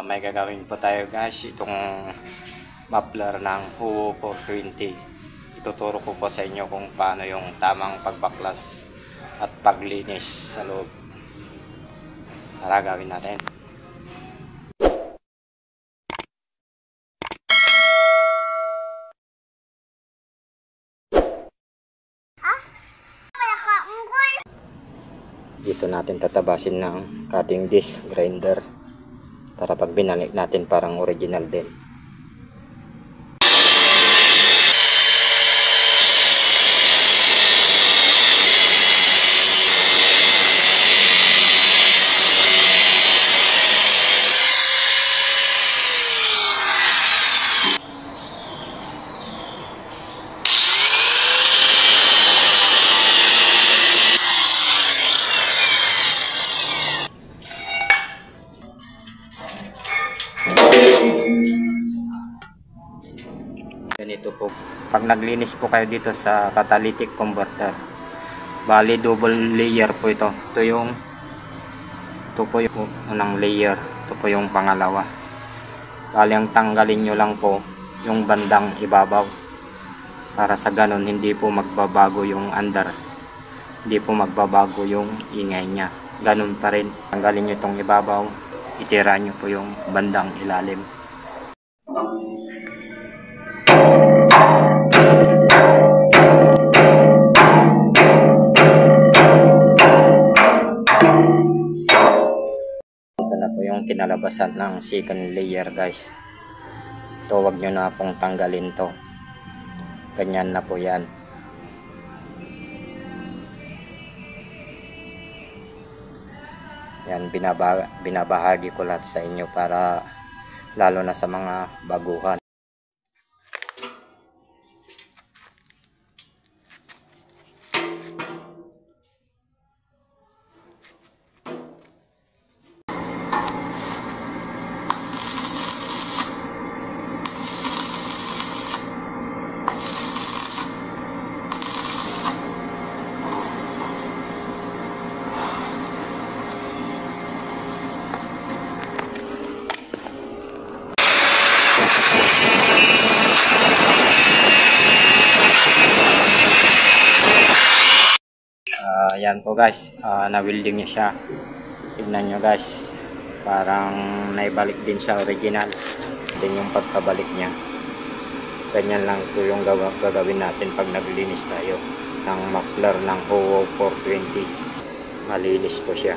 May gagawin po tayo guys, itong muffler ng Huo 420. Ituturo ko po sa inyo kung paano yung tamang pagbaklas at paglinis sa loob. Tara, gawin natin. Dito natin tatabasin ng cutting disc grinder para pag binalik natin parang original din. Ganito po, pag naglinis po kayo dito sa catalytic converter, bali double layer po ito. Ito po yung unang layer, ito po yung pangalawa. Bali ang tanggalin nyo lang po yung bandang ibabaw para sa ganun hindi po magbabago yung under, hindi po magbabago yung ingay nya, ganun pa rin. Tanggalin nyo itong ibabaw, itira nyo po yung bandang ilalim. Ito na po yung kinalabasan ng second layer guys. Ito, wag nyo na pong tanggalin to. Ganyan na po yan. Yan, binabahagi ko lahat sa inyo para lalo na sa mga baguhan. Yan po guys, na-welding niya siya. Tignan nyo guys, parang naibalik din sa original. Din yung pagkabalik niya. Ganyan lang po yung gagawin natin pag naglinis tayo ng muffler ng Huo 420. Malinis po siya.